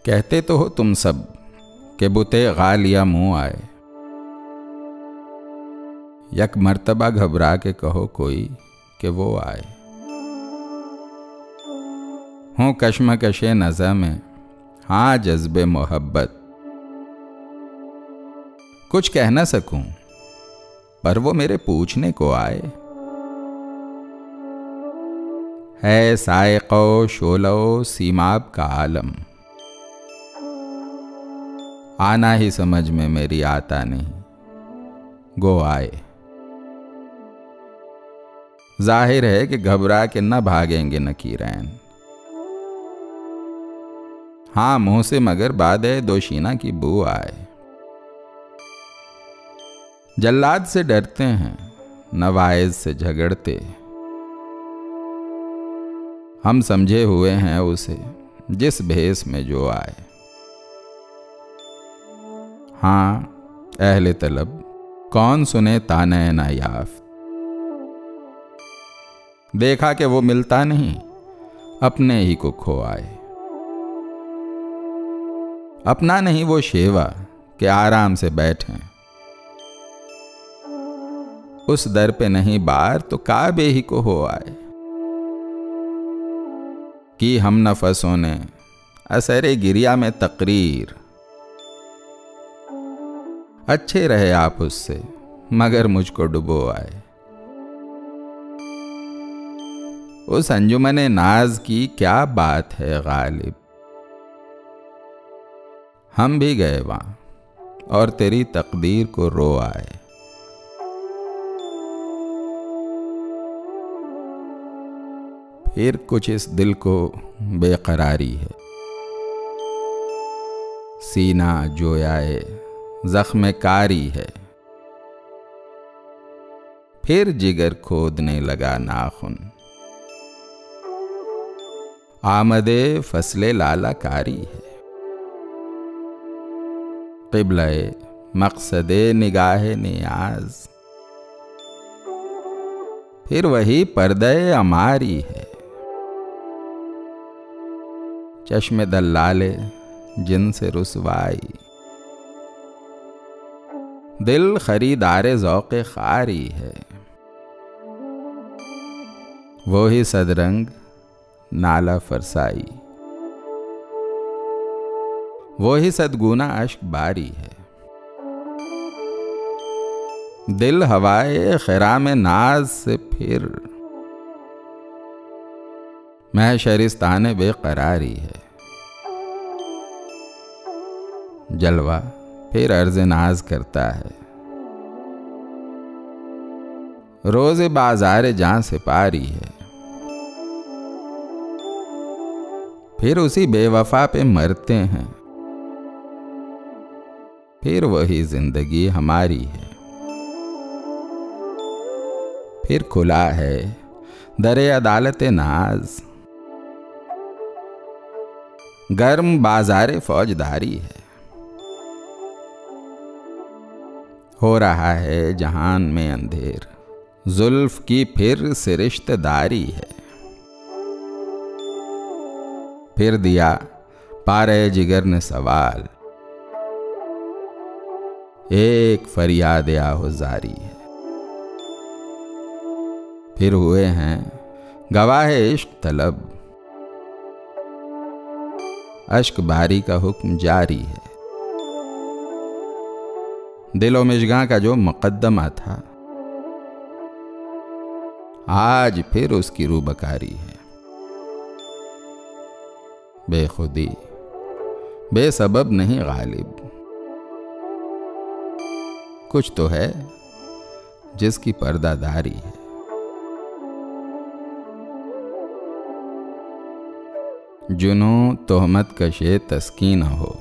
कहते तो हो तुम सब कि बुते गालिया मुंह आए, यक मर्तबा घबरा के कहो कोई कि वो आए। हूँ कश्मकशे नज़ा में हाँ जज्बे मोहब्बत, कुछ कह न सकूं पर वो मेरे पूछने को आए। है साइक़ो शोलो सीमाब का आलम, आना ही समझ में मेरी आता नहीं, गो आए। जाहिर है कि घबरा के न भागेंगे नकीरैन, हाँ मुंह से मगर बादे दोशीना की बू आए। जल्लाद से डरते हैं नवाइज से झगड़ते, हम समझे हुए हैं उसे जिस भेस में जो आए। हाँ अहले तलब कौन सुने ताने नायाफ्त, देखा कि वो मिलता नहीं अपने ही को खो आए। अपना नहीं वो शेवा कि आराम से बैठें, उस दर पे नहीं बार तो काबे ही को हो आए। कि हम नफसों ने असरे गिरिया में तकरीर, अच्छे रहे आप उससे मगर मुझको डुबो आए। उस अंजुमने नाज की क्या बात है गालिब, हम भी गए वहां और तेरी तकदीर को रो आए। फिर कुछ इस दिल को बेकरारी है, सीना जोयाए जख्म कारी है। फिर जिगर खोदने लगा नाखुन, आमदे फसले लाला कारी है। क़िबले मक़सदे निगाहे नियाज, फिर वही पर्दे अमारी है। चश्मे दल्लाले जिनसे रुसवाई, दिल खरीदारे ज़ौक़े ख़ारी है। वो ही सदरंग नाला फरसाई, वो ही सदगुना अश्क बारी है। दिल हवाए खिराम नाज से फिर महशरिस्तान बेकरारी है। जलवा फिर अर्ज़ नाज करता है, रोज़े बाज़ार जान से पारी है। फिर उसी बेवफा पे मरते हैं, फिर वही जिंदगी हमारी है। फिर खुला है दरे अदालत नाज, गर्म बाजारे फौजदारी है। हो रहा है जहान में अंधेर, जुल्फ की फिर से रिश्तेदारी है। फिर दिया पारे जिगर ने सवाल, एक फरियाद आहुजारी है। फिर हुए हैं गवाह इश्क तलब, अश्क बारी का हुक्म जारी है। दिलो मिशगां का जो मुकद्दमा था, आज फिर उसकी रूबकारी है। बेखुदी बेसबब नहीं गालिब, कुछ तो है जिसकी पर्दादारी है। जुनू तोहमत कशे तस्कीन हो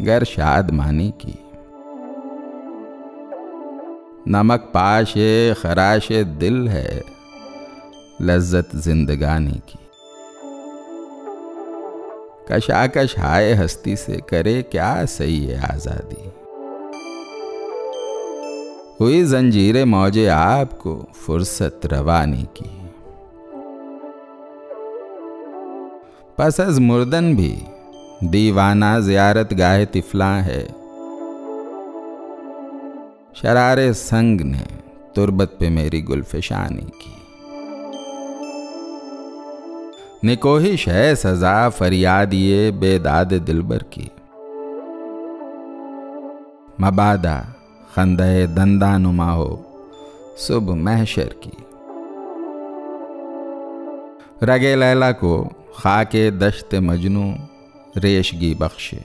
गर शादमानी की, नमक पाशे खराशे दिल है लज्जत जिंदगानी की। कशाकश हाय हस्ती से करे क्या सही है आज़ादी, हुई जंजीरे मौजे आपको फुर्सत रवानी की। पस अज मुर्दन भी दीवाना ज़ियारत गाहे तिफला है। शरारे संग ने तुरबत पे मेरी गुलफिशानी की। निकोहिश है सजा फरियाद ये बेदाद दिलबर की। मबादा खंदे दंदानुमा हो सुबह महशर की। रगे लैला को खाके दश्त मजनू रेशगी बख्शे।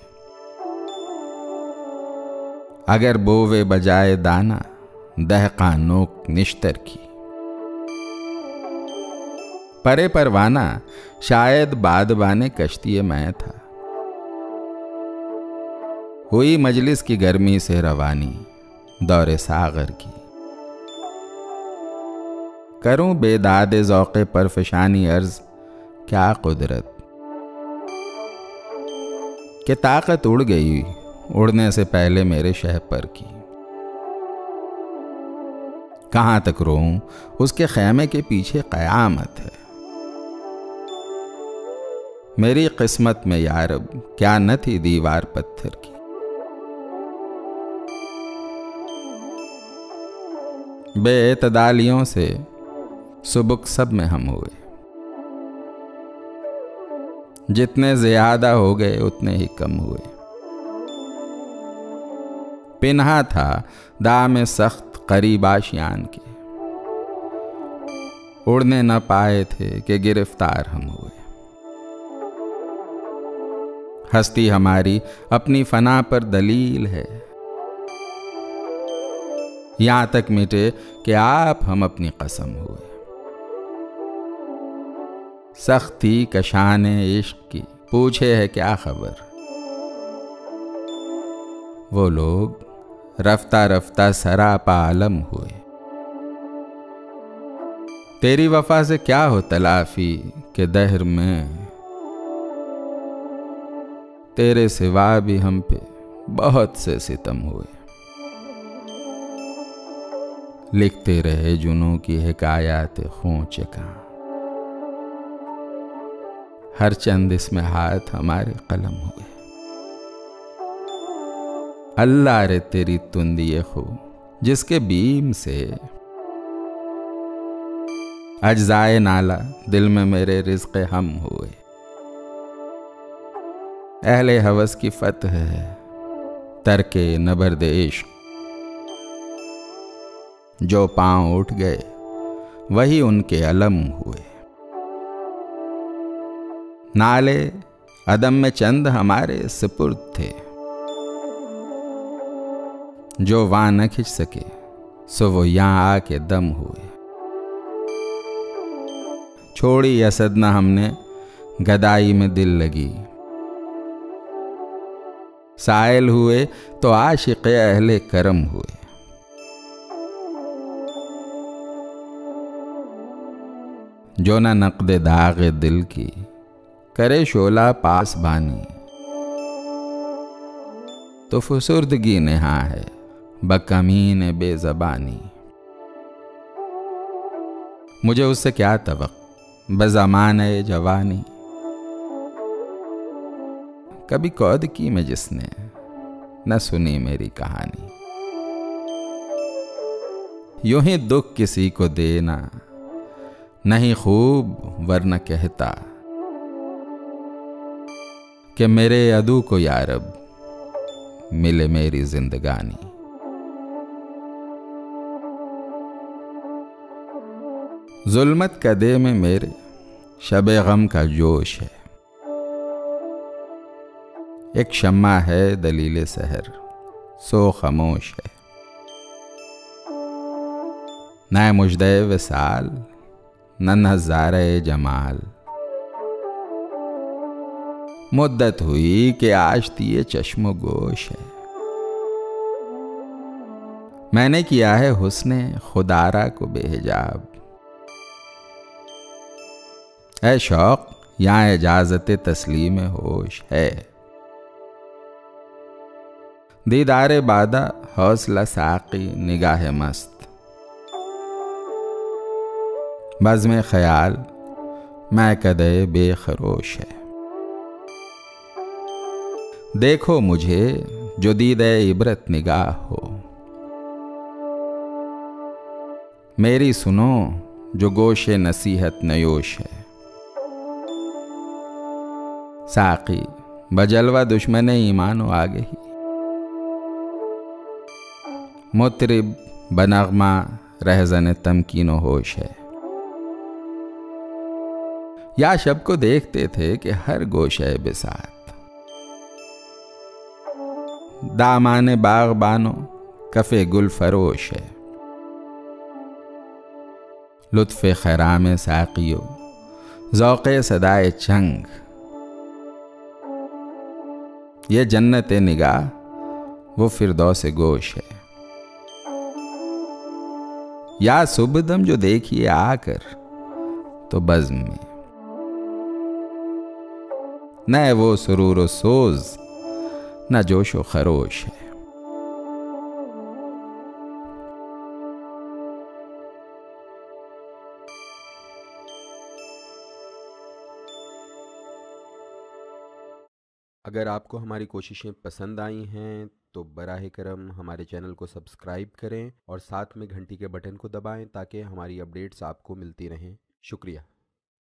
अगर बोवे बजाए दाना दहका नोक निश्तर की। परे परवाना शायद बादबाने कश्ती मैं था। हुई मजलिस की गर्मी से रवानी दौरे सागर की। करूं बेदाद ज़ौक़े पर फ़िशानी अर्ज़ क्या कुदरत कि ताकत उड़ गई उड़ने से पहले मेरे शह पर की। कहाँ तक रोऊं उसके खैमे के पीछे क़यामत है। मेरी किस्मत में यारब क्या न थी दीवार पत्थर की। बेतदालियों से सुबुक सब में हम हुए। जितने ज्यादा हो गए उतने ही कम हुए। पिन्हा था दाम सख्त करीब आशियान के। उड़ने न पाए थे कि गिरफ्तार हम हुए। हस्ती हमारी अपनी फना पर दलील है। यहां तक मिटे कि आप हम अपनी कसम हुए। सख्ती कशान इश्क की पूछे है क्या खबर। वो लोग रफ्ता रफ्ता सरापा आलम हुए। तेरी वफा से क्या हो तलाफी के दहर में। तेरे सिवा भी हम पे बहुत से सितम हुए। लिखते रहे जुनों की हिकायत खोंच का। हर चंद इसमें हाथ हमारे कलम हुए। अल्लाह रे तेरी तुंदी खो जिसके बीम से अज्जाए नाला दिल में मेरे रिज़्क़े हम हुए। अहले हवस की फतह है तरके नबर्द इश्क। जो पांव उठ गए वही उनके अलम हुए। नाले अदम में चंद हमारे सुपुर्द थे। जो वहां न खिंच सके सो वो यहां आके दम हुए। छोड़ी असद न हमने गदाई में दिल लगी। साइल हुए तो आशिक़ अहले करम हुए। जो न नक़्द दाग़ दिल की करे शोला पास बानी। तो फुसुर्दगी नेहा है बकमीन बेज़बानी। मुझे उससे क्या तवक़्क़ो बज़माने जवानी। कभी कौद की मैं जिसने न सुनी मेरी कहानी। यूं ही दुख किसी को देना नहीं खूब वरना कहता कि मेरे अदू को यारब मिले मेरी जिंदगानी। जुल्मत कदे में मेरे शबे गम का जोश है। एक शम्मा है दलीले सहर सो खामोश है। न मुजदे विसाल न नज़ारे जमाल। मुद्दत हुई कि आश्तिये चश्मो गोश है। मैंने किया है हुस्ने खुदारा को बेहिजाब। ऐ शौक यहाँ इजाजत तस्लीम होश है। दीदारे बादा हौसला साकी निगाह मस्त। बज़्म ख्याल मैं कदे बेखरोश है। देखो मुझे जो दीदे इबरत निगाह हो, मेरी सुनो जो गोशे नसीहत नयोश है। साकी बजलवा दुश्मन ईमानो आगे ही, मुतरिब बनगमा रहजन तमकीनो होश है। या शब को देखते थे कि हर गोशे बिसात, दामाने बागबानो कफे गुल फरोश है। लुत्फ़े खैराम साकियो ज़ौक़े सदाए चंग, ये जन्नत निगाह वो फिरदौस गोश है। या सुबदम जो देखिए आकर तो बज़्म में, न वो सुरूर व सोज न जोश व खरोश है। अगर आपको हमारी कोशिशें पसंद आई हैं तो बराह करम हमारे चैनल को सब्सक्राइब करें और साथ में घंटी के बटन को दबाएं ताकि हमारी अपडेट्स आपको मिलती रहें। शुक्रिया।